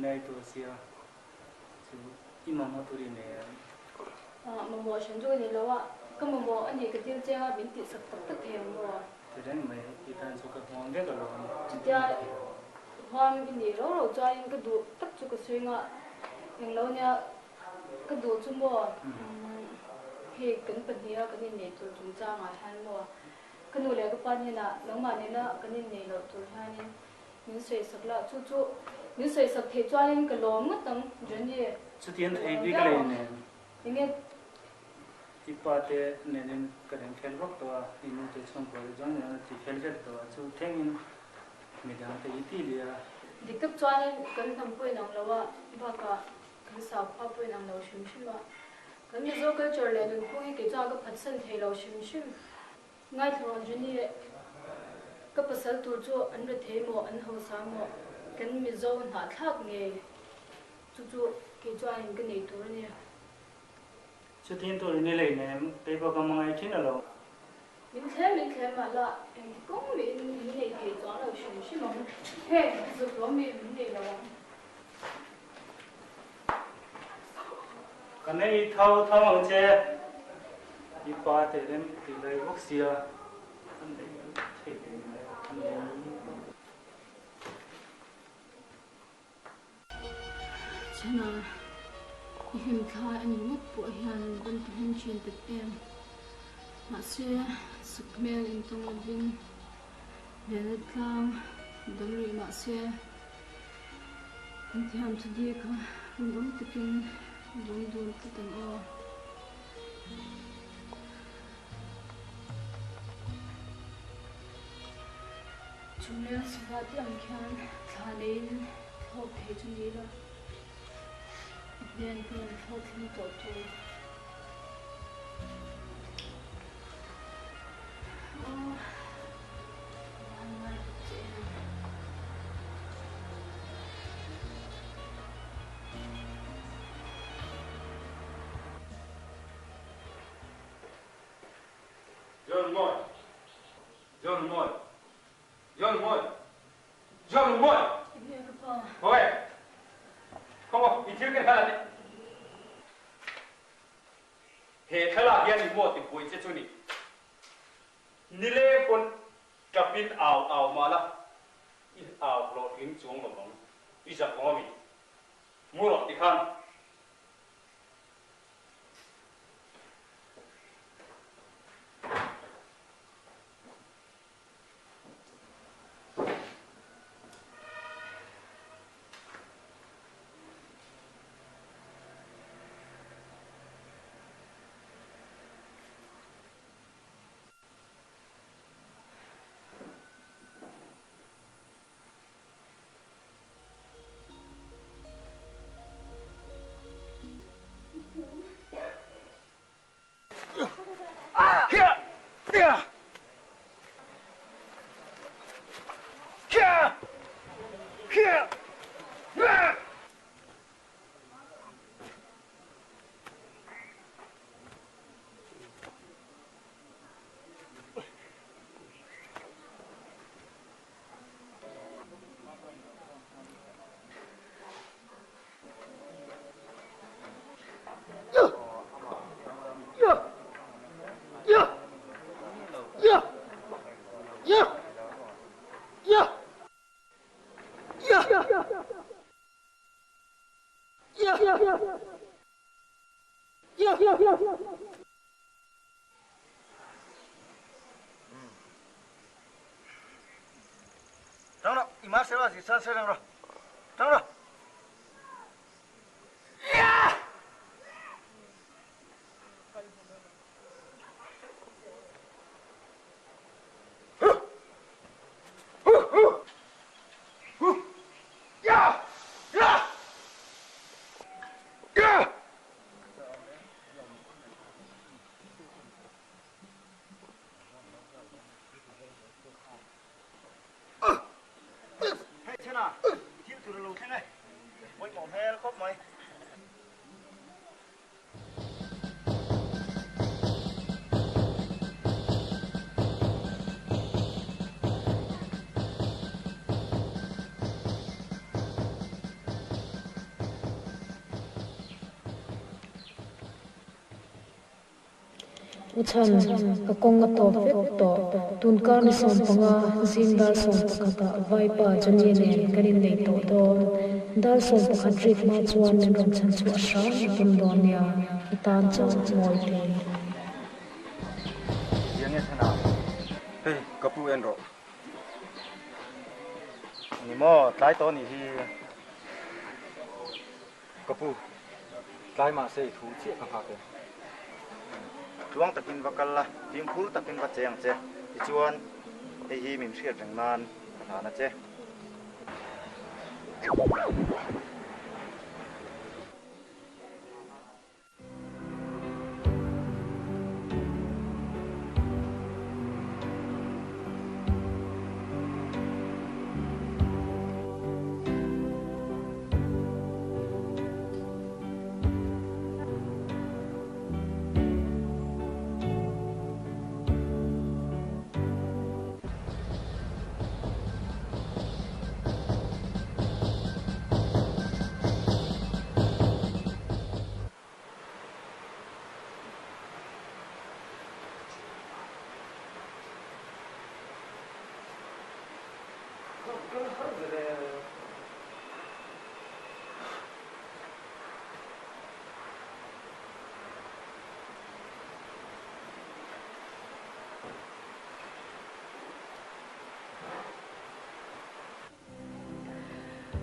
neih to sia chu imam aturi ne mamo shanjo ni lawa ka mamo ani ka til chenga binti sak tak tak thiam lo reng mai itan chu ka hmang ve ka lo chtia hwam ini ro ro chain ka du tak chu ka swinga eng lo nya ka du chu mo he kan pania kan ni tu chung cha nga han lo kan nu le ka pa ni na longma ni na kan ni lo tu hanin min sei sak la chu chu min sei sak the chain ka lom ma tang jen ni chu tian thei bi ka le ne inge tipawh ne nen ka reng khel bawk to inu te chon ko jong ne ti khel vet to chu thengin midang te iti lia diktak chuan kan thampui nang lawa baka kan sa phapui nang lo shim shima kan mi zo culture le nun khui ke cha ka phatsan thei lo shim shim ngai thron juni ka pasal tur chu an re thei mo an ho sa mo kan mi zo na thak nge chu chu ke chuan kan nei tur ni chu tin to ni le ne tepawh ka mangai thin alo min khle ma la en kong mi nei ke chuan lo shim shim he zo lo mi nei lo ka nei thau ang che tipawh te rem ti lai bawk sia an nei thei an nei chana him kha ani mut pu hian ban hin chen te em ma se sukmel in tong bin le tlang dangri ma se thiam thudi kha bum tikin bum dun tan o chumle sawati ang khan thalein thok he chuni la then can help him to John Moy. Oi. Come on, you take it hard. He thala hian mo ti pui che chuni nile kon kapin aw mala I aw lo tin chung lo bang I sa ko mi mu ro ti khan Tangro, nimahse wa si sa serang ro. Tangro. Hey, Chana, you to the low, can I? uchan ka konga to fet to tun ka ni som panga zindal som pakata vaipa jani ne kanin nei to don dal som pakhat rit ma chuan nen ron chan chu asha tun don ya itan chu moi te yang ye thana hey kapu en ro ni mo tlai to ni hi kapu tlai ma se thu che ka ha ke chuang takin vakalla tim phul takin va cheng che ti chuan ei hi mim hriat reng nan thana che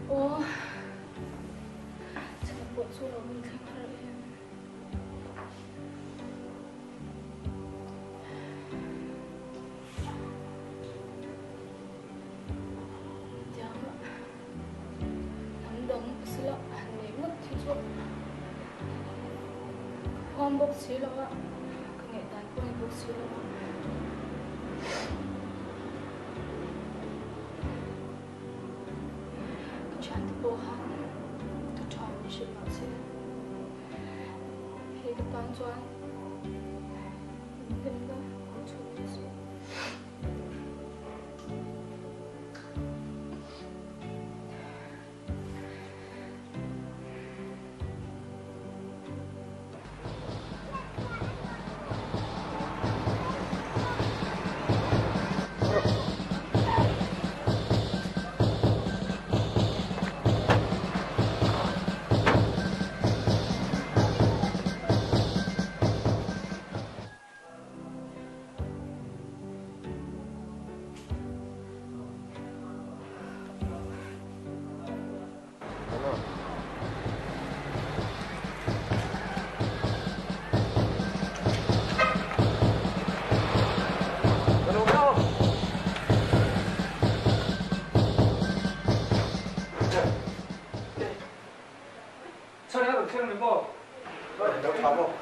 Ủa, chắc là bộ số đó mình thấy mà rồi em. Dạ mà, nắm đống xí lọ, hẳn lấy mất thì chút. Hôm bốc xí lọ ạ, cái ngày tàn của anh bốc xí lọ ạ. Changtupa tu chuan ni shi ma se he ka tan chuan den ga chu ti su xem được không? đâu thắm không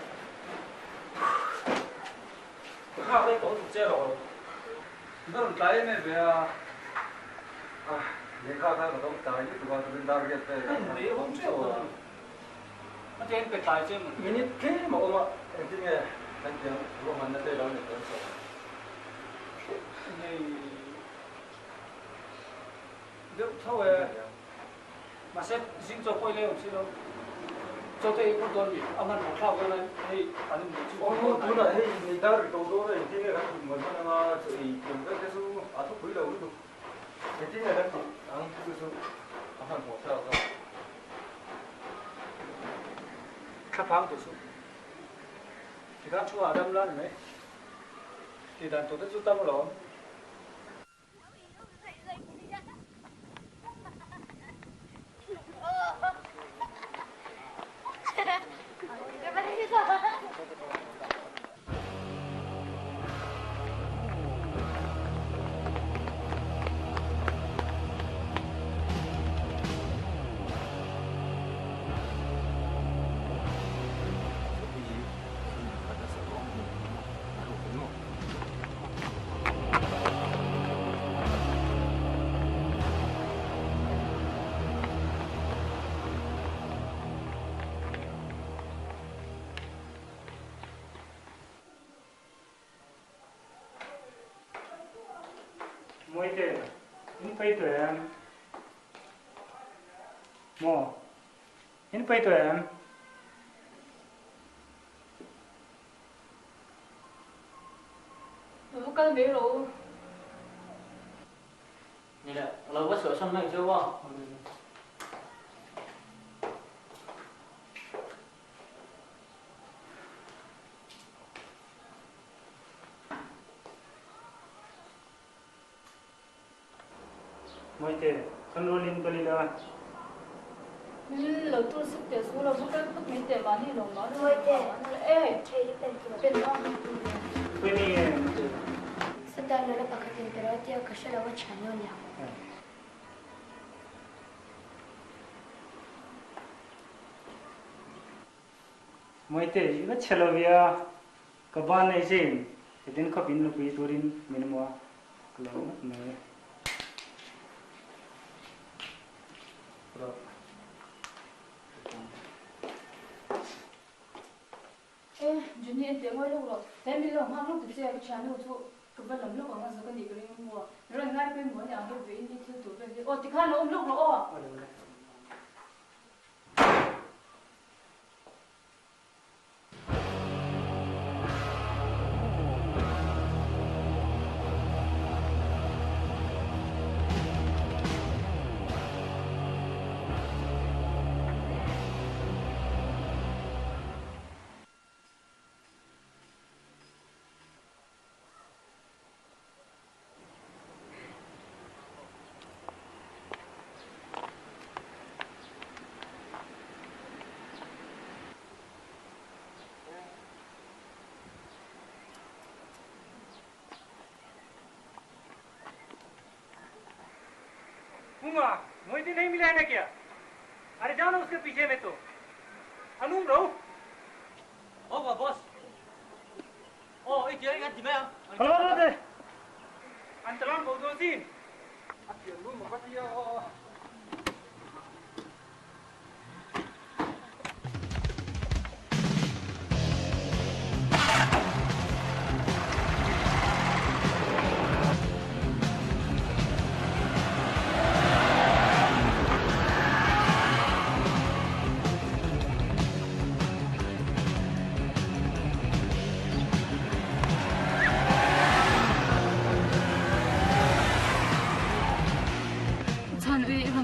Khao đây có một che rồi. Nó là cái này về những khao thang của ông trái như tụi con tụi ta biết về đấy không chịu rồi. Nó trên cái tài trên mình ít thế mà ông ạ em thích nghe anh tiếng của mình nó tê đó để tôi sợ này được thôi mà sẽ dính cho quay lên chứ đâu cho tôi con tuần bị ông ăn một khao cái này hay ăn một chút ông tú này hay người ta rồi cầu đó này thế này các mình mà sự dùng cái số thuốc quý đầu được cái thế này đang chịu ăn cái số ăn một sao không khắp phang tôi xuống thì các chú ở đâm lên đấy thì đàn tôi đã giúp tâm lắm mỗi cái in phải tuổi em mò in phải tuổi em Pasal mấy rồi. Này là lâu quá sửa xong này chưa không? Mới thế, con rolling có đi đâu? Lâu tôi sức để xuống lâu bút cái bút mấy tiền mà đi lồng nó thôi thế. Ê, bên đó. Quên đi. Sedang lalu pakai temperatur kasih lawan channelnya. Mới thế, nó chelo vía, các bạn này xem, cái दिन có pin nupui turin mình mua, lâu này. Ê, Juni tiếng ngoài lúc rồi, thế mình lòng ham lúc từ xe cái channel thu, cái vật lắm lúc ở ngoài giờ cái gì cái đi mua, rồi ngay bên mua nhà cái vị đi theo tủ bên đi, ô thì khăn nó ôm lúc rồi ô. वही दिन नहीं मिला है ना क्या? अरे जाओ ना उसके पीछे में तो अनुम रहो। Ô bà boss. Ô, ý kiến anh gì mấy không? Hello đây. Anh chọn bộ đồ gì? Anh chuyển luôn một cái gì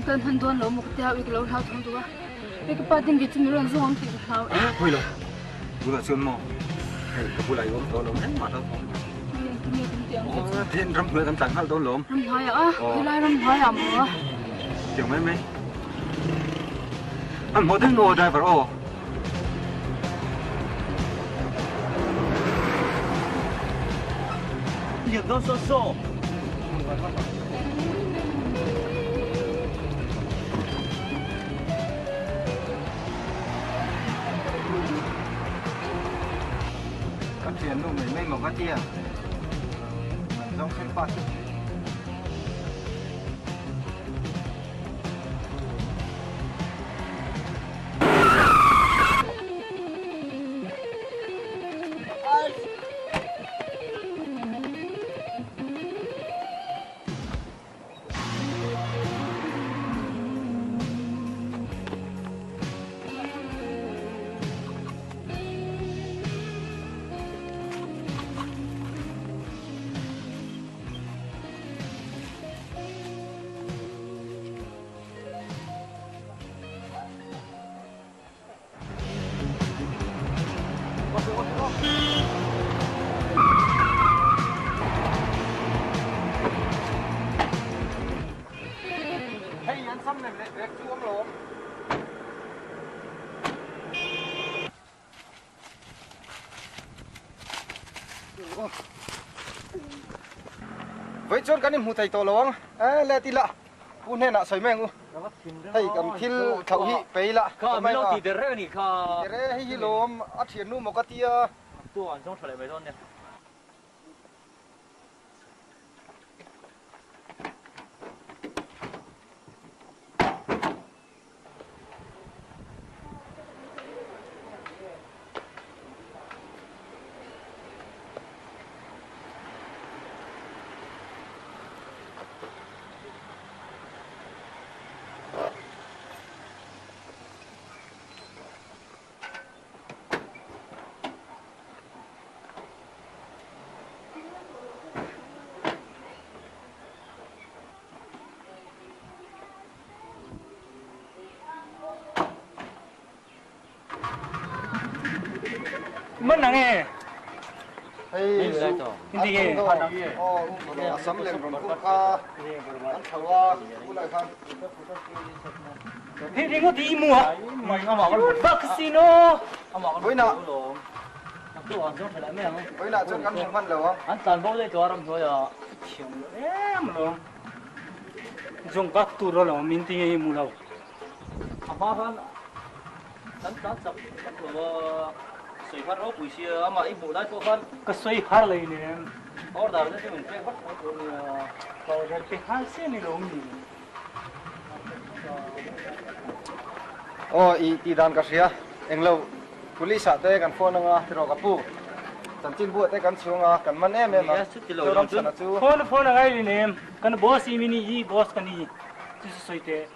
Kan handuan lo mo kaya wik lo hao thong tuwa. Wik pating gi chumi ron zong ti hao. Thôi rồi, vừa là xuân mò, cái bữa này ôm tôi lốm hết mặt đâu. Thiên râm người thằng chẳng hao tôi lốm. Râm hỏi à? Cái lai râm hỏi à mo? Kiểu mấy mấy. Anh mua tiếng ngồi driver ô. Liệt đó sô sô. Tiền luôn mấy một cái tia, giống xếp phát. Với chốn cái niệm hụt thầy tổ lông, lẹ tí lạ, u nè nạ soi mèng u, thầy cầm thil thầu hi pei lạ, Có mấy lô thì để rơi nè có. để rê hi lôm, ắt hiền nu một cái tia, Tôi còn trong trở lại mấy thôn nè. mất nặng nghe Hey, hindi nghe sắm lên còn cũng ăn thầu cũng lại không. thế có tí mua bác casino Với nè chân ăn không ăn được không? Anh toàn bộ đây cho làm thôi à. em luôn dùng các tu rồi là mình thì mua đâu Apa kan? Kan sắp rồi sợi phát ốc buổi chiều mà ít bộ đấy cô phân. cái xoay hard lên nè Order đấy thì mình phải bắt nó cũng kalau dari pihak sini loh ini Oh, i dan ka sia englo police ate kan phone nga tro ka pu tan tin bu ate kan chunga kan man em em Tilo long chun. chu phone là cái gì nè cái boss ini boss cái này chứ xoay thế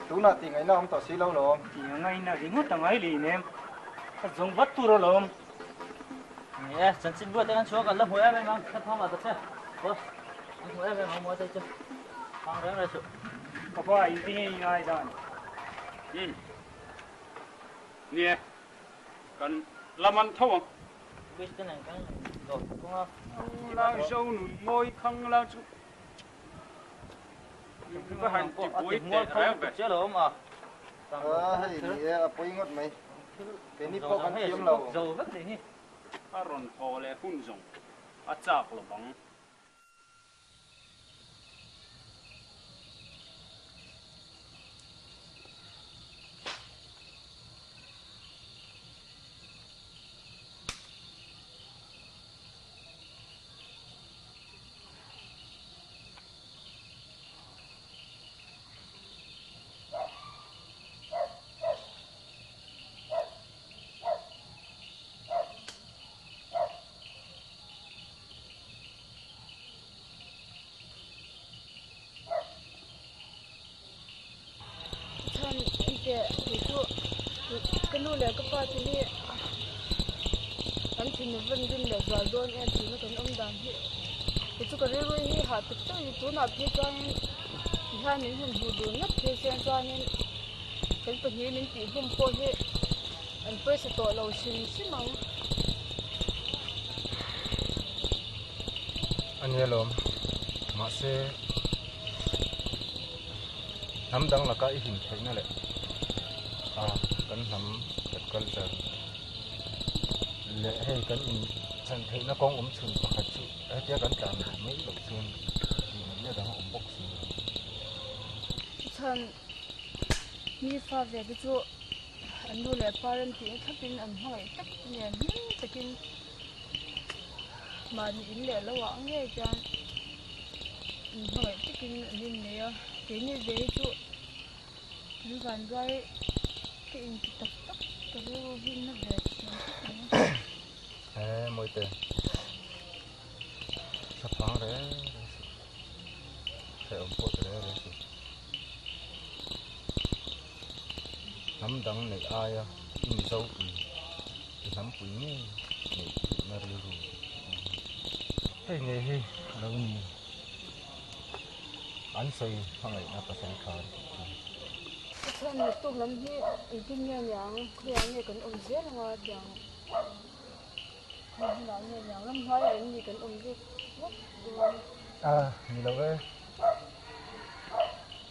tu na ti ngai na om to si lo lo thì ngay na đi ngút tầng ấy đi nè cái dùng vắt tu rồi lắm Nè, chân xin bữa tới xuống gần lớp hồi em mang thắt phong vào tập xe. Vâng, anh hồi em không mua tay chưa? Phong ráng ra sự. có phải gì ngay đó nè cần làm ăn thâu không Biết cái này cái rồi cũng không. lao sâu nụi môi khăng lao chú cứ hành chỉ bối Mua để thấy không về chứ đâu mà. hay ni poi ngot mai cái ni po kan tiêm lo Dầu rất đấy nhỉ. aron ho le hun zong a chak lo bang Chuan inte itu kanu le ka pa ti ni kan thin vân din le za don en ti na kan om dan hi itu ka ri roi hi ha tu tu tu na pi chuan hian min hun hu du na phe chen chuan in kan pa hi min ti hum po hi an pe sa to lo sin si mau anh yelom ma se nam dang la ka I hin thei na le kan nam kat culture le hey kan in chan thei na kong chun pakhat chu tia kan tan mai lo chun ni le dang bawk si chuan mi fa ve ki chu an nu le parent ti thapin an hoi tak nen takin Mahni in le lo wa nge chan hoi takin nin ne ya ke ni ve chu ni van rai ke in tak tak ke ro hin na ve moi te sa phang re se om po re re nam dang nei aya in zo pi nam pui ni nei na ri ru hey nei hi lo ni an sei Hmangaihna Pasal khan chuan le tu lam hi in tin nya yang khriang nge kan om zel nga yang na nge yang lam hai an ni kan om zel ni lo ve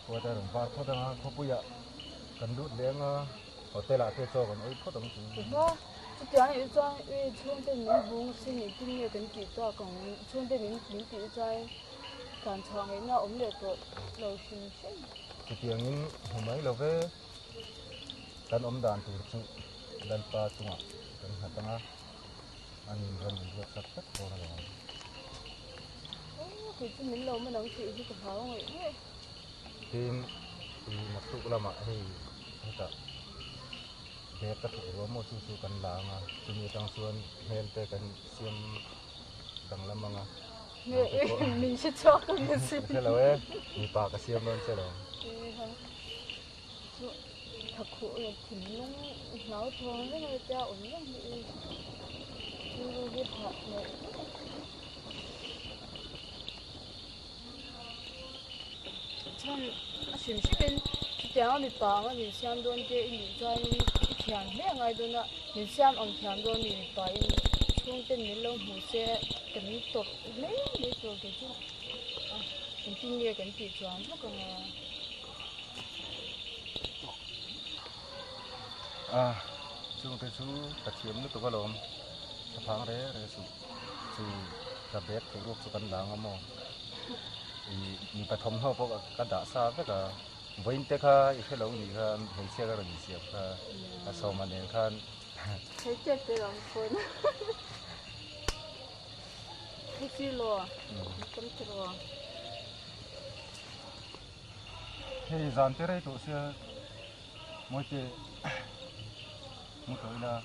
ko ta rum pa ko ta ko pu ya kan lut le nga hotel a te cho kan oi ko dong chu ba chu tiang yu chuan e chuan te min bung sin ni tin nge kan ki to kan chuan te min ti chai kan chang e na om le to lo sin sin ti tiang in homai lo ve kan om dan tu chu dan pa chunga kan hatanga an ran ro sak tak ko la thì chứ mình lâu mới nấu chịu chứ còn không vậy tim mặc tu lama hei hata be ka thu ro mo su kan la nga chumi tang suan hen te kan siam dang lamanga mình sẽ cho con cái gì se lo e ni pa ka siam non se lo thật khổ là thỉnh lung nấu thôi cái này cha ổn lắm bị chưa biết học này 참 심심한 그때가 밑방 아니 시안도한테 이 자인 thiam le ngai do na ni siam ang thiam do ni pa in chung ten ni lo mu se kan ni tok le le to ke chu kan tin ye kan ti chuan lo ka chung cái chú ta thiam nó tụi cái lồng ta phang đấy rồi chú ta bét cái ruột chú căn láng mà thì ta thầm hao bốc cái đá sa với cả với cái kha cái lồng này kha hình xe cái rồi xe kha sau mà nên kha thấy chết cái lòng phun cái gì lo cấm lo thì dàn tới đây tụi xe mỗi cái một cái là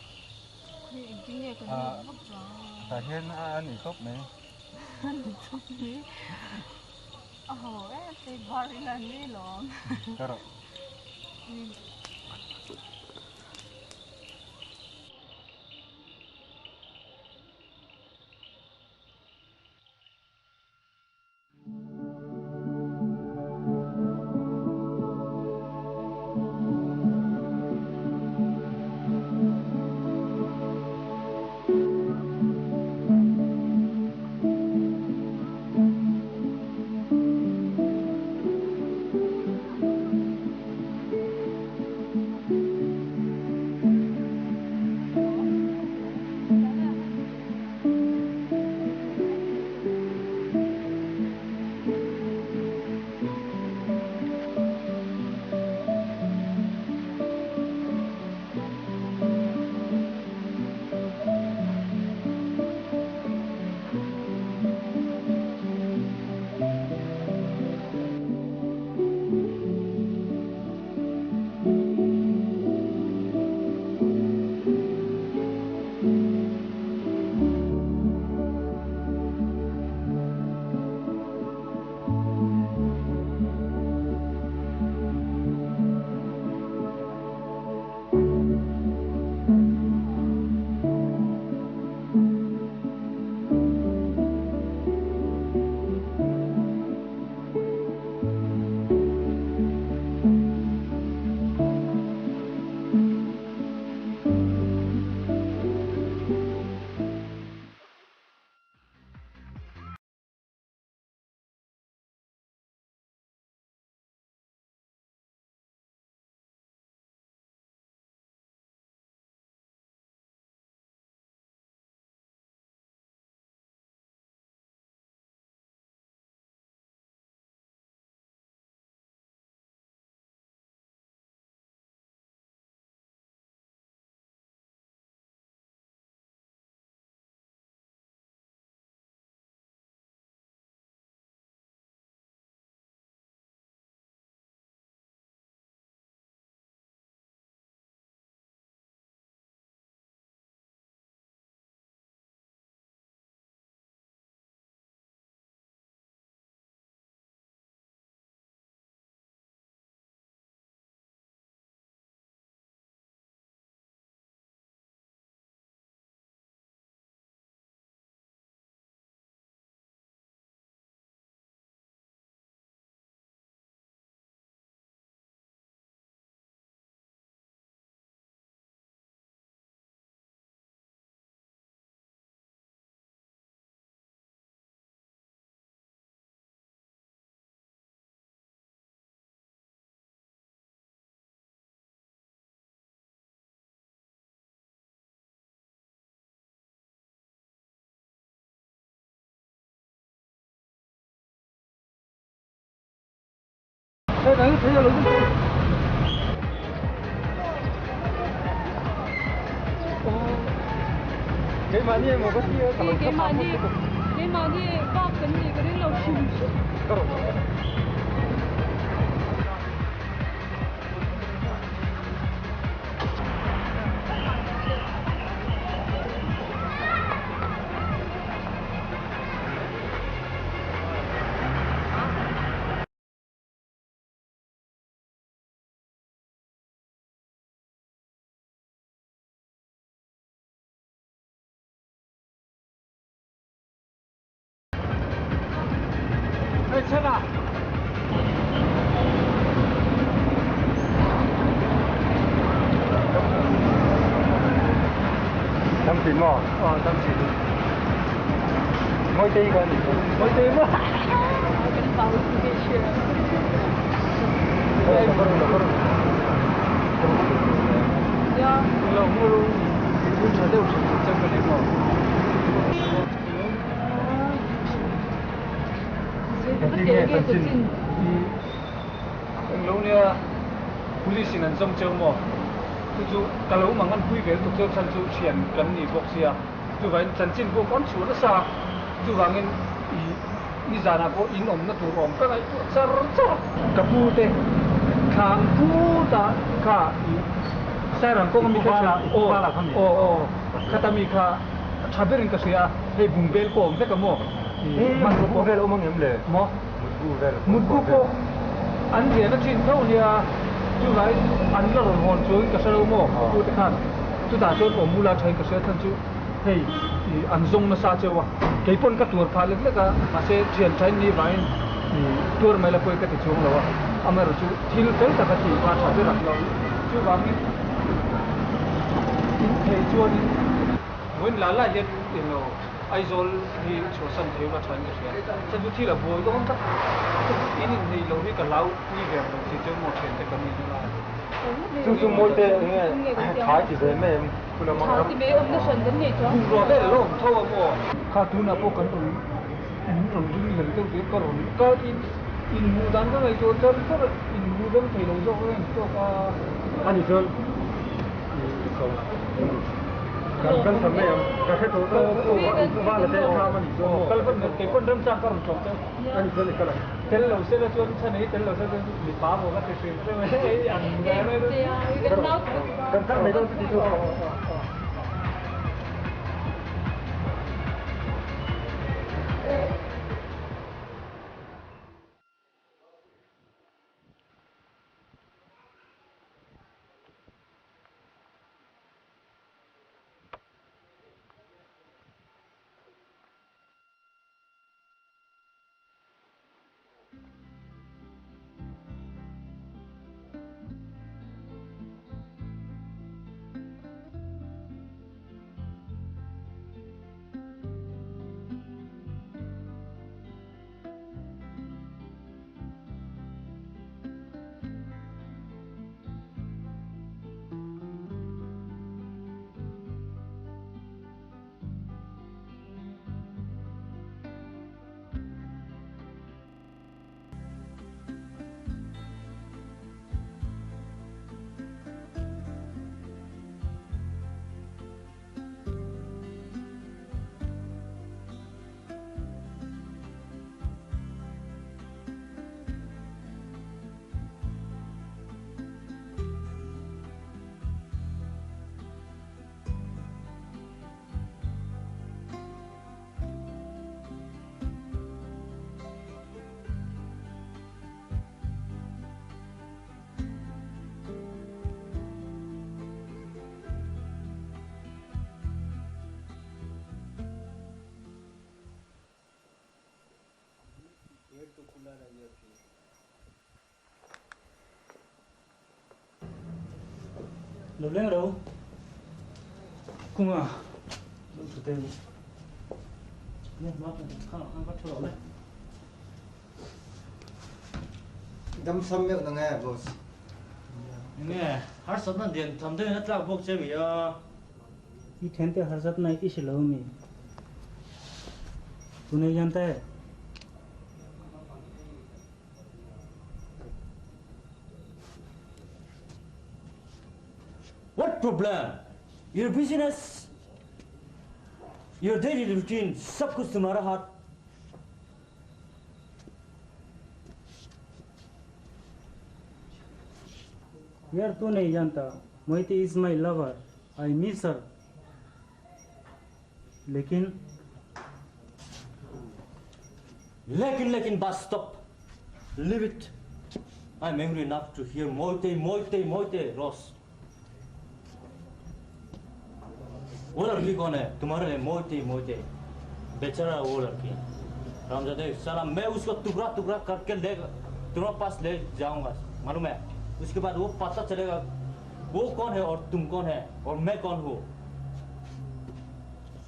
ta hiên ăn gì tốt này em thấy bao nhiêu lần đi lộn cái rồi đây là thế là cái Mahni một cái gì cái Mahni bawk cái gì cái đấy lâu chìm 괜찮아. Tâm chỉ mò. Tâm chỉ. Mỗi tí cái gì? Mỗi tí mà. Cái tàu cái chuyện. Ya, kalau mulu pun ada usaha macam ni mah. Lâu nha, police nên trong châu mò. Chú kalau mangan hui về tụi tôi chân chú chuyển gần đi bọc xia. Chú vậy chân chín vô con chú nó sao? Chú vangin i zana ko in nó tụ rom cái này char char. Kapu te, khang pu ta ka sai rằng có mi cái kata mi ka chaberin ka sia he bumbel ko om te ka mo. Mang ko vel omang em le. Mo. Mut ko anh dia nó chín thâu nia chú vậy anh là rồi hòn xuống cái sao mò chú thế khác chú ta cho ông mua thay cái sao thân chú hey anh dùng nó sao chưa cái pon cái tour phá lên cái mà sẽ chuyển thay đi vậy tour mấy là quay cái tiếng rồi anh rồi chú thiếu tới cả cái gì mà sao biết rồi chú bảo mình hey chú đi muốn lá là hiện nó ai rồi thì chỗ sân thiếu là thay cái sao sân chú thi là bồi đó không chắc ini ni lâu đi cả lâu đi về rồi thì chơi một chuyện thì cần gì nữa Chúng mỗi tệ nghe thái chỉ để mẹ cũng là mong thì bé ông nó sần đến này cho rồi đấy là lúc thâu mà khá tu nào có cần rồi rồi chúng mình tôi biết có rồi có in mua đàn cái này cho chân có in mua đàn thì lâu rồi cho anh đi chơi kan sampai yang kasih tu wah le teh sama ni so kalau pun cái con đâm sang còn chọc đấy anh chơi cái này thế lâu sẽ là cho thân ấy thế lâu sẽ bị phá vào cái chuyện thế mà ấy ăn cái này kan tak mấy đâu đi thôi Lâu lên ở đâu? Cùng à? Đâu chủ tên? Nè, nó khăn bắt chỗ đấy. Đâm xăm miệng là nghe boss. Nghe, har sat na điện tham thế nó tao bốc chơi bị Cái thèn te har sat này cái gì lâu mi? Tu này जानता है? What problem? Your business, your daily routine, सब कुछ तुम्हारा हाथ. यार तू नहीं जानता, मोहिती is my lover, I miss her. लेकिन बस stop, leave it. I'm angry enough to hear Mohite Ross. वो लड़की कौन है तुम्हारे लिए मोहिते बेचारा वो लड़की रामजादे साला मैं उसको टुकड़ा करके ले तुम्हारे पास ले जाऊंगा मालूम है उसके बाद वो पता चलेगा वो कौन है और तुम कौन है और मैं कौन हूँ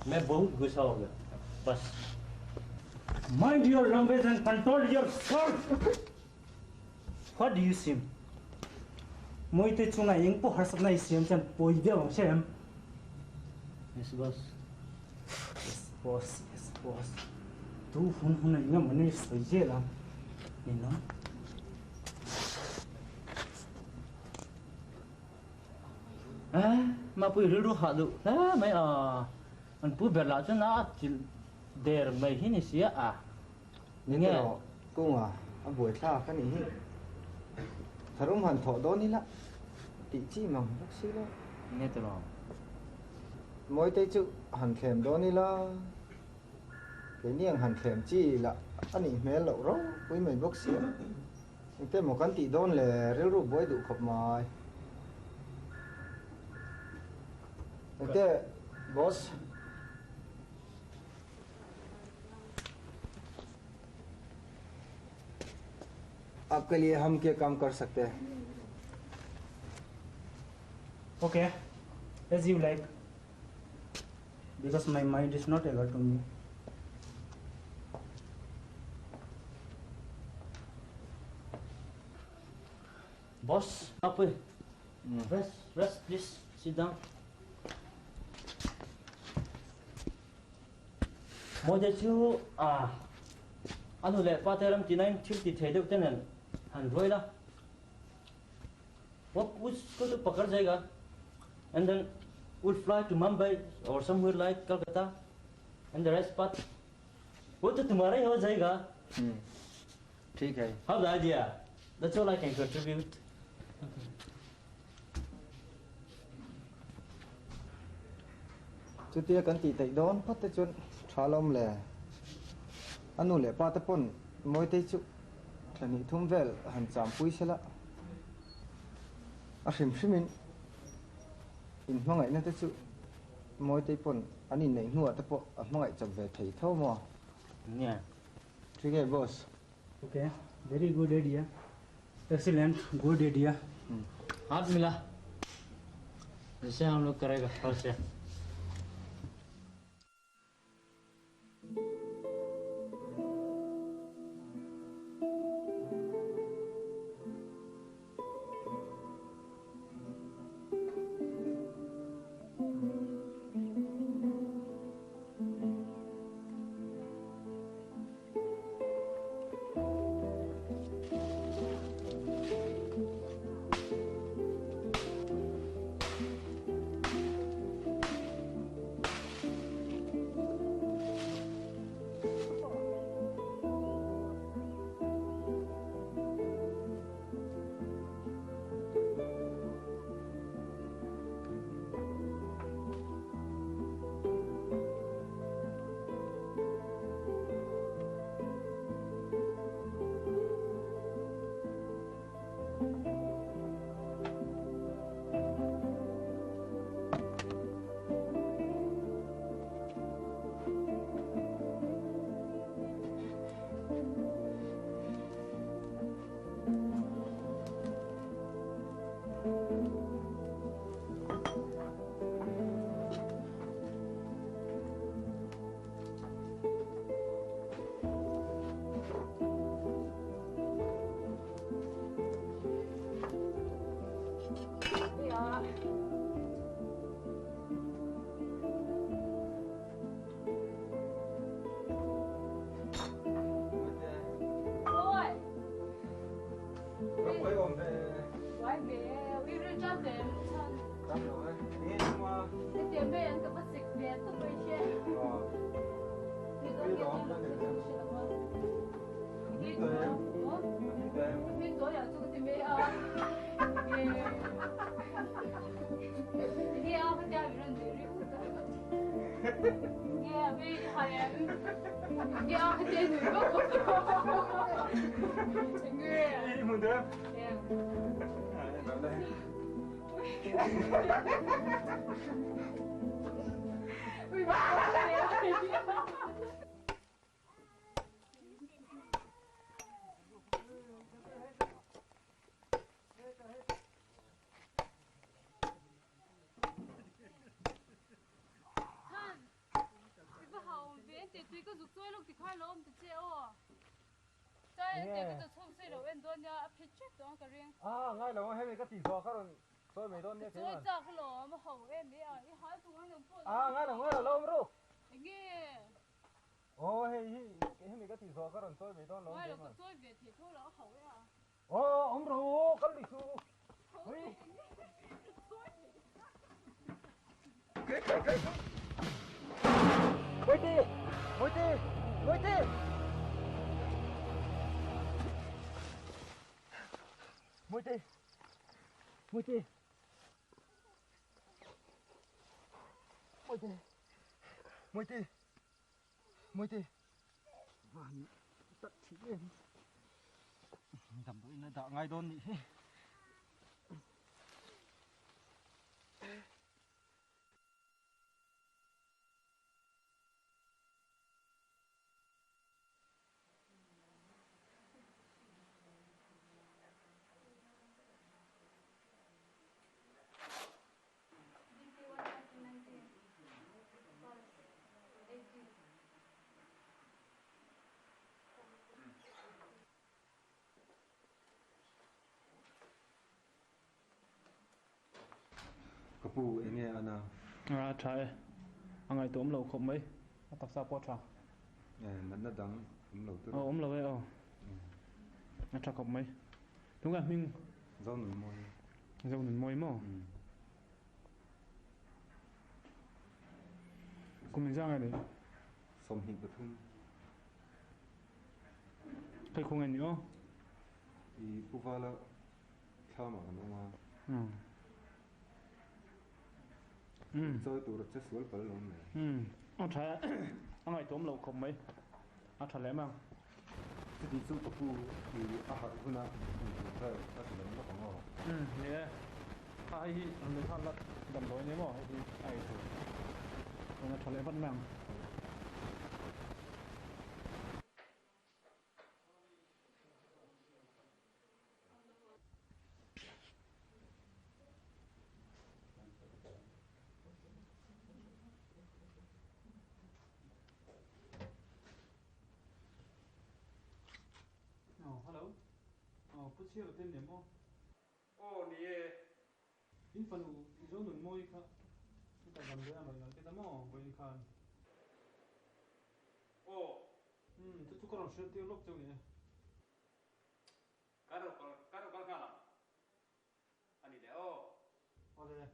मैं बहुत गुस्सा हो गया बस mind your language and control yourself what do you seem moi te chunga yeng po har sakna siam chan poi de wang sem yes boss yes boss tu hun nga mani sai je la ni no mà bùi rú hạ đủ đó mấy anh bùi bẹt lại cho nó chỉ để mày hi này xía nghe cô à anh buổi xa cái này thà đúng hẳn thọ đó ní lắm tỷ chi mà bác sĩ đó nghe từ đó mỗi tay chữ hẳn thèm đó ní là cái niềng hẳn thèm chi là anh ấy mẹ lẩu đó với mình bác sĩ cái một con tỷ đôn là rêu bối đủ khập mài cái boss आपके लिए हम क्या काम कर सकते हैं Okay, as you like. Because my mind is not equal to me. boss up rest please sit down moiจะชื่ออันนู้นแหละป้าเตรัมจีนายชื่อติดเทเด็กเต้นนั่นหันรวยละว่าउसको तो पकड़ जाएगा and then we'll fly to Mumbai or somewhere like Calcutta and the rest part वो तो तुम्हारा ही हो जाएगा ठीक है how the idea that's all I can contribute chú tia cần tỷ tẩy đón phát tới chuyện xóa lông lẻ anh nụ lẻ ba tập pon mỗi tay chú là nhị thum vel hẳn giảm pui xe lạ sim mình in Hmangaihna tới chú mỗi tay pon anh in neih nuột tập Hmangaih chậm về thấy thâu mò yeah ठीक है boss Okay, very good idea. Excellent, good idea. हाथ मिला जैसे हम लोग करेगा फल से tuy có dục tôi lúc thì khai lôm thì chế ô trái để cái chỗ xây đầu entawn nha phía trước đó cái reng ngay là hay mình cái chỉ giò các rồi tôi mấy đôn như thế mà tôi chắc lỗ mà hậu em đi à hỏi tụi anh đừng ngay là lâu rồi nghe hay mình cái chỉ giò các rồi tôi mấy đôn lâu ngay thế là mà tôi về thì thôi là hậu ấy à ông rồi cái lịch sử cái Môi ti! Môi ti! Môi ti! Môi ti! Môi ti! Môi ti! Môi ti! Môi ti! Và tận chỉ em dầm đôi nó đạo ngay đôn nhỉ. Kapu ini ana. Try. Angai tu lâu không mấy. Tắc sa po tra. Nó đắng lâu tu. Lâu ấy nó tra không mấy. Đúng không mình Dâu nụn môi. Dâu nụn môi mà. Cùng mình ra ngay đấy. Xong hình bật hung. Cái không anh nữa. Thì phụ va là theo mà nó mà. Rồi tụi nó chết suối phải luôn này. Anh thấy anh ấy tóm lâu không mấy. Anh thấy lắm. Thì đi xuống kapu thì hạt huna rồi nó sẽ làm nó còn ngon. Nè. Ai anh được là đầm đôi nhé mà thì ai thôi. Anh thấy vẫn mang. Hello. Put here tên niệm không? Nè. In phần dấu nụn môi khá. Cái làm cái này là cái tấm mỏ với khan. Chú có làm chuyện tiêu lúc châu nhỉ? Cái đó con làm. Anh đi đấy Đây.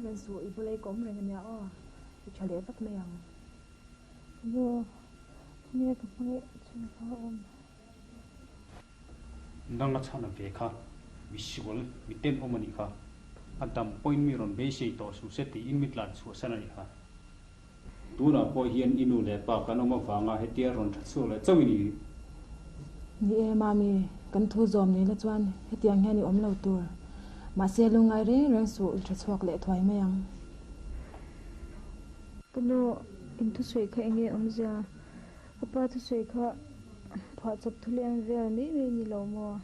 Rồi rồi vô lấy cổng rồi nhà thì trả lẽ bắt mèo vô nghe cái mấy chuyện đó đang ngắt sang về kha visual miten omani kha adam point miron be sei to su seti in mitlan su sanani kha tuna po hian inu le pa kanoma wanga hetia ron thatsu le chawini ni mami kan thu zom ni la chuan hetiang hani om lo tur ma se lungai reng su thatsuak le thwai mayang kano into sui kha nge omja apa thu sui kha pha chap thulian vel mi ni lo mo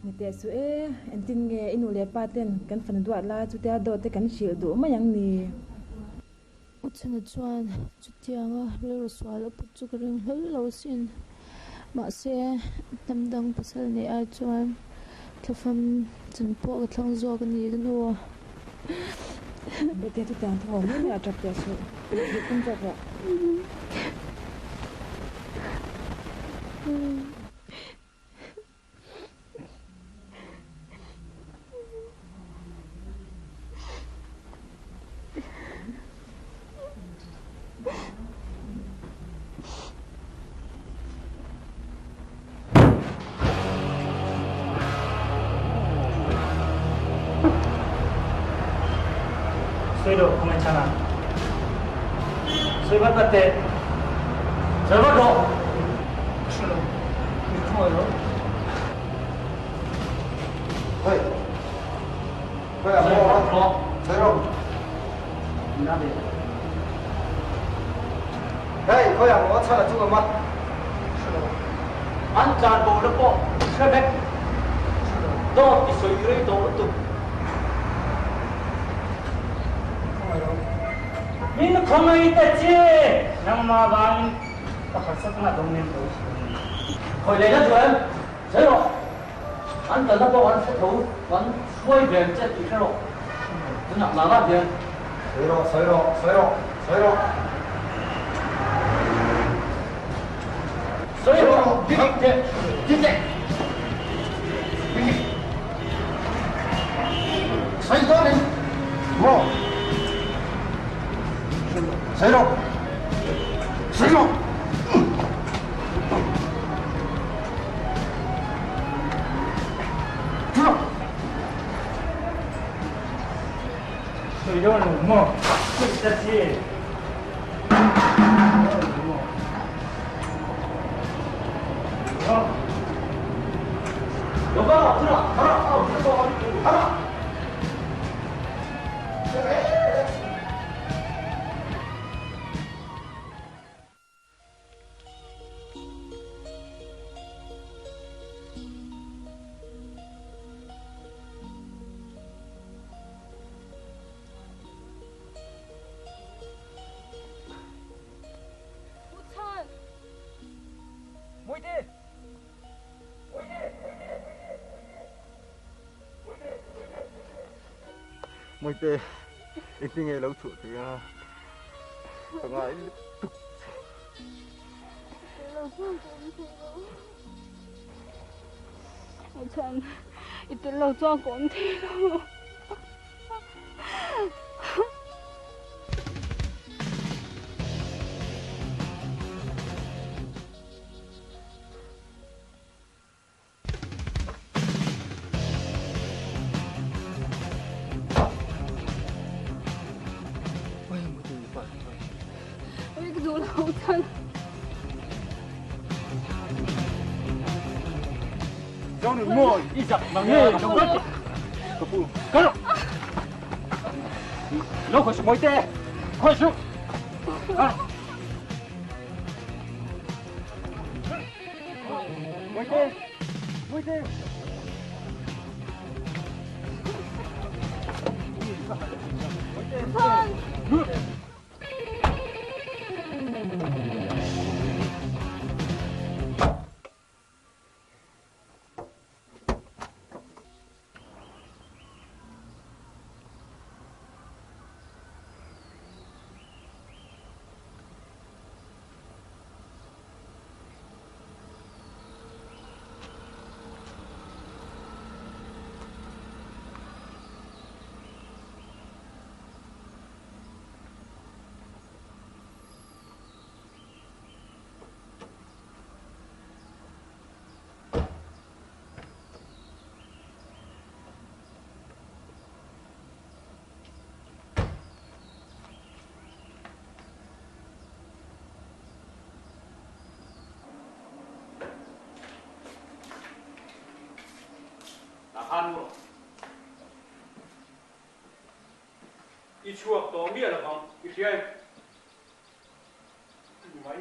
ni te su entin nge inu le paten kan fan duat la chu te do te kan shil du mayang ni uchana chuan chutianga lo swal up chu ring hol lo sin ma se tamdang pasal ne a chuan thafam chanpo ka thlang zo ka ni no bete tu tang tho mo ne atrak te su ni kun ta ba Suido Hmangaihna. Suibat batte. Zerwado. Shalom. Mikhoyo. Hey. Hey, amo. Zero. Nabe. Hey, kau yang mau cakap juga mah? Ancar bo lepo. Sebek. Do isoi do tu. Min khongai ta che. Nang ma bang pakhat na dong nen do. Khoi le na chuan. Zero. An ta lepo an se tho. An suai ben che ti khero. Nak lama dia. Zero. Zero. Titak. Saya tahu ni. Mau? Zero. Suido mo. Kita sih. 여봐, 들어, 가라. Mày tê, anh tin nghe lâu chuột thì thằng ai Chuan, itu lo cho con thi lo. Ôi cái đồ lâu chân. Trong đường mồi, đi dập mà nghe trong đất. Cái đó. Nó khỏi xuống mối tê. Khỏi xuống. Mối tê. Ăn đi chuộc tổ bia là không? Đi chơi. Mấy.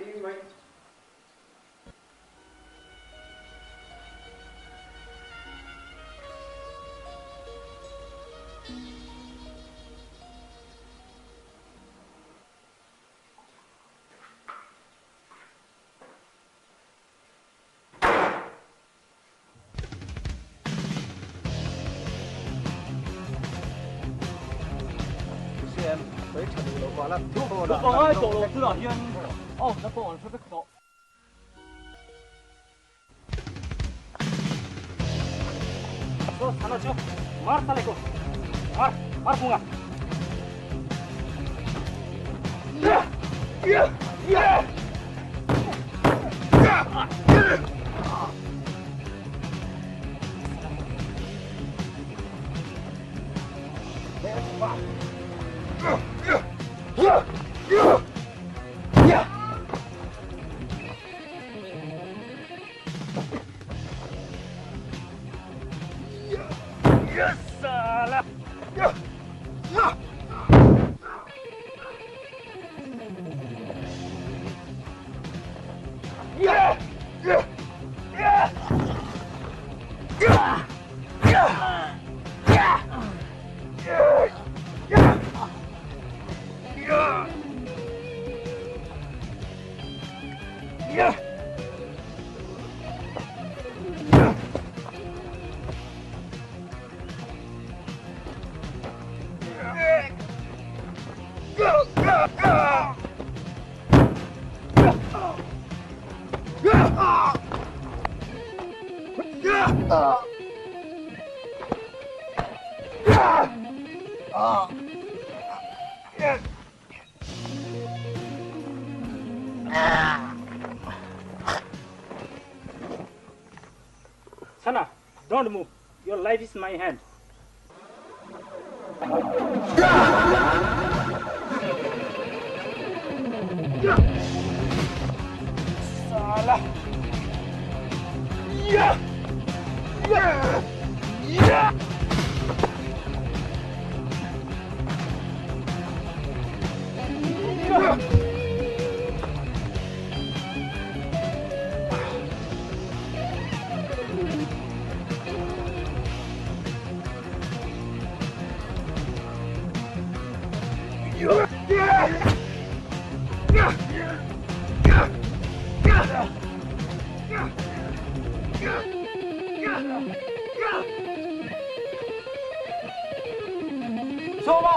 Lúc đó ai tổ lột là hiên. Nó còn phải tổ. Rồi, sana chưa? Mar taleko. Mar bunga. Yeah. Sana, don't move. Your life is in my hand. Salah. Yeah. Yeah. Yeah. Soma!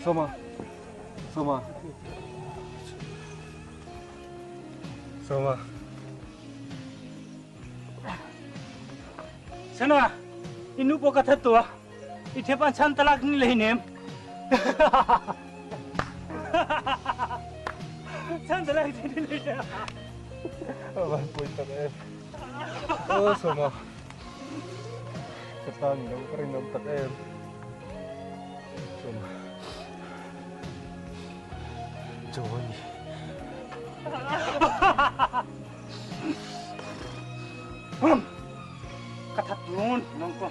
Soma. Soma. Soma. Sana, inu po katatua. Itepan Changtupa ni lehinem. Changtupa ni lehinem. Aba, puita em. Oh, Soma. Katang nang kering nang tat em. Soma. Johnny. Katatun nang ko.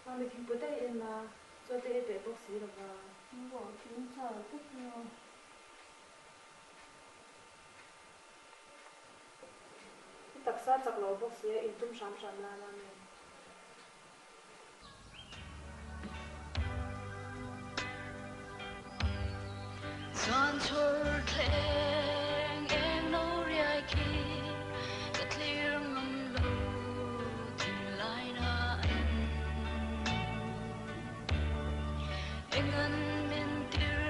Mà mình bữa đây là cho tê để bốc xí được vào bỏ chúng chờ tức rồi tắc sát chắc lâu bốc xí in tum sám sám la la này Chuan chur theng em nô riai ki ka clear ngam lo tin lai na engan min tir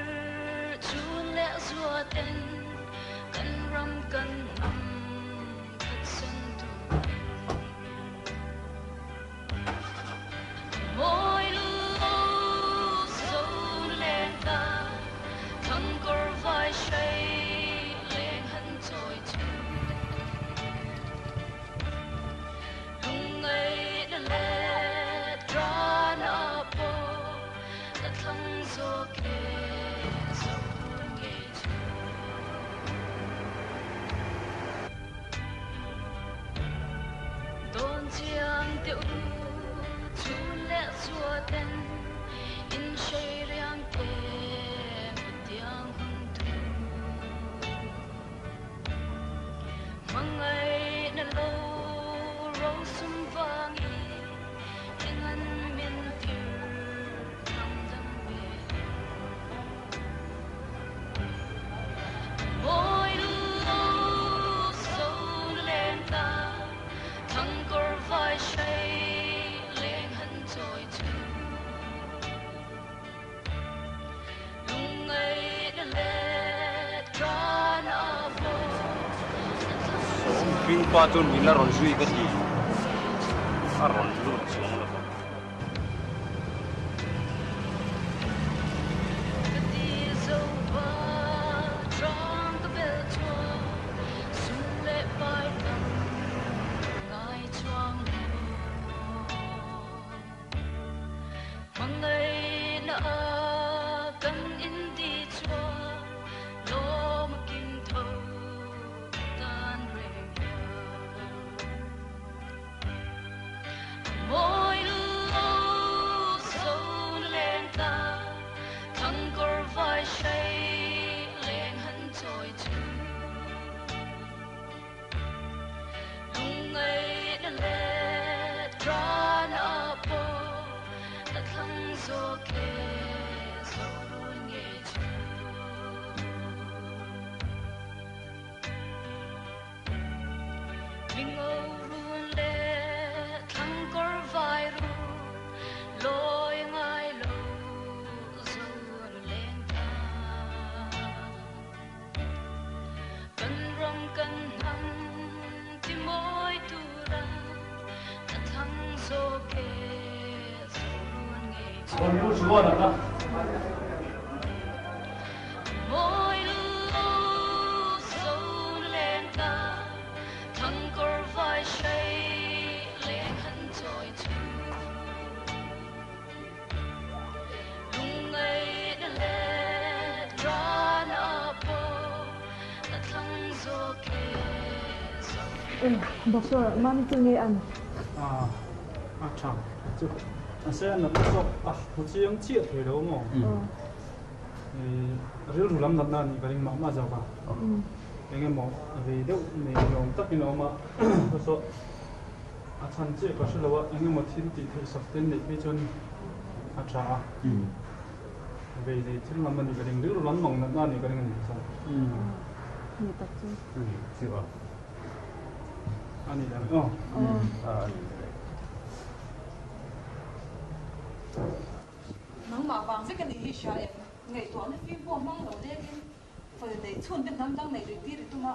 chun le zua ten kan ram kan am kat san tu moi lo so le ta thang kor vai shai leng han choi chu hungai la le dra na po ta thang zo ke zo nge chu don chiang te u chu le zua ten in shai pin pa chun min la ron zui ka ti a ron lu chung la Hmangaihna kan in di chuan lom kim tawh tan reng moi lo zohnahthlak thang kor vai shai leng han choi chu hunlai le tran apo ta thang zo ke zo nge chu mingo run le thang kor vai ru loi ngai lo zo leng ta kan ram kan ham ti moi tu ra ta thang zo ke zo nge chu con lu chuan la moi lo zohnahthlak thang kor vai shai leng han choi chu hungaihna le tran apo ta thang zo ke zo Doctor, mami tu nghe ăn. Chang chú sẽ là một một chiếc chiếc thì đâu mà riêng rủ lắm lần nào thì cái mà giàu cả cái mà vì đâu mình用tất nhiên mà có số chăn chiếc có sự là anh mà thiên tỷ thì sắp đến để bây giờ chả vì thì thiên làm mình cái riêng lắm mong lần nào thì cái này sao Nhiều tập trung. chưa anh ấy là nắng mà vàng cái này hiển em ngày toán nó phim buông mang đầu đấy cái phần để chuan bên nam đang này để đi tụi mà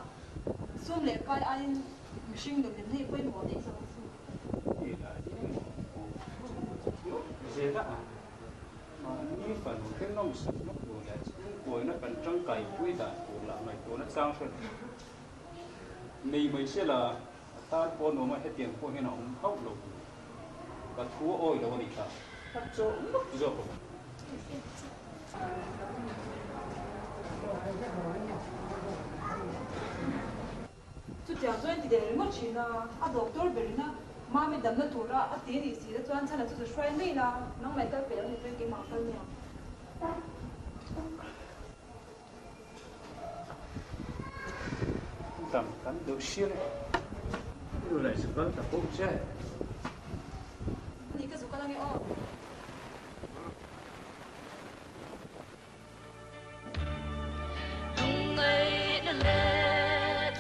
xuân lệ cái anh sinh được đến đây quên bỏ đấy sao dễ đó mà như phần cái nông sản nó của nó cần trăng cày quỹ đại của là mày của nó sang xuân neih mày sẽ là ta con nó mà hết tiền của cái nó hốc lục và thua ôi đâu đi ta rồi chút giờ rồi thì để mất chuyện là doctor về na mà mình đâm nó thua ra tiền thì xí đó cho anh chút xoay này là nó mày tới về thì cái mặt phân nha tầm cắn được xiên rồi lại sự cắn tập bốc chứนี่ก็สุกแล้วนี่อ้อ hungaihna le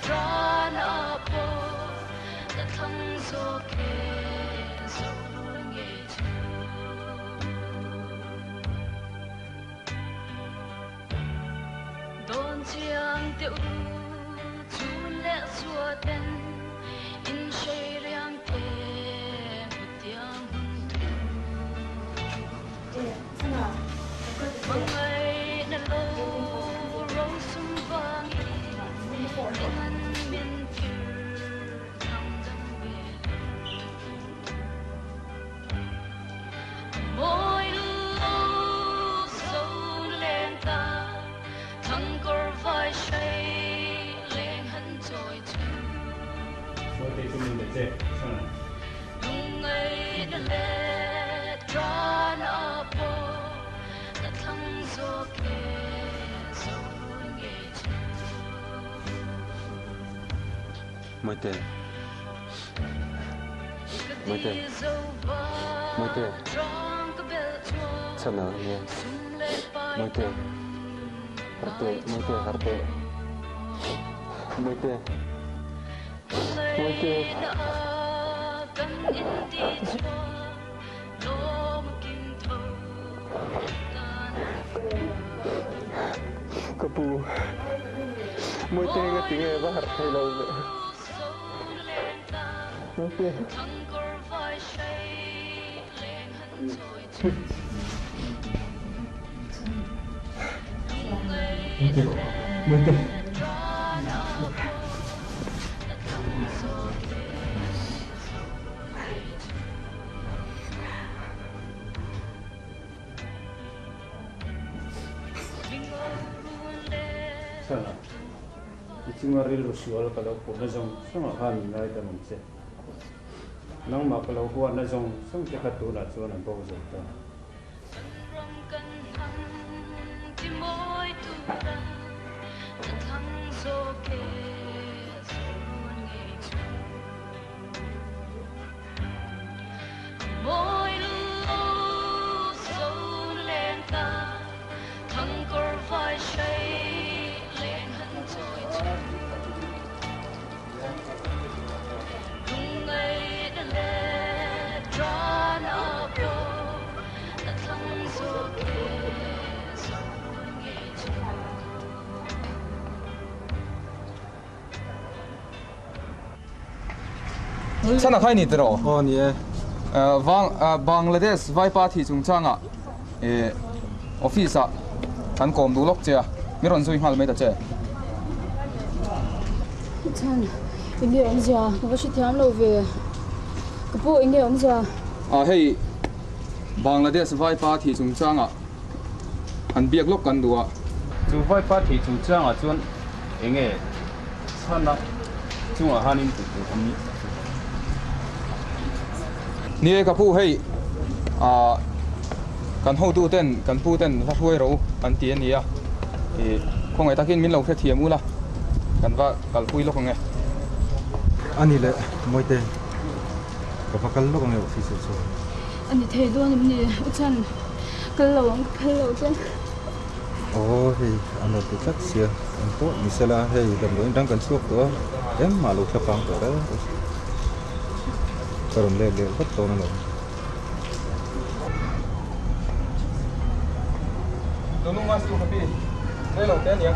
tran apo ta thang zo ke zo nge chu don chiang te u chun le chua ten in shei riang te tiang Hmangaihna lo ro sum vang ngan min tir thang dang be moi lo zohnahthlak thang kor vai shai leng han choi chu rồi thì chúng mình để chơi hungaihna le tran apo ta thang zo ke zo nge chu mới tê sana nghe mới tê harte mới tê kapu mới tê cái tiếng nghe bắt hay lâu nữa Sana, itu ngaril usul kalau pun jong sama Hmangaihna itu macam, nang mak kalau buat jong sama dekat tu nak cuan nampak jong tu. Sana khai ni tero. Oh ni Bangladesh vai party chung changa office a kan kom du lok che mi ron zui hmal mai ta che. Chan, inge om ja, wa shi thiam lo ve. Kapo inge om ja. Hei Bangladesh vai party chung changa an biak lok kan duwa. Chu vai party chu chang chuan enge sana chu hanin tu kami. Ni ka pu hei kan ho tu ten kan pu ten la huai ro an ti ni a khong ai takin min lo khe thiam u la kan va kal pui lok nge ani le moite ka pakal lo nge office so Ani thei do ni chan kal lo ten. oh hei ano tu tak sia an to misala hei dam lo dang kan suak to em ma lo khapang to da karon le kot to na lo Donung mas tu kapi. Hello, ten ya.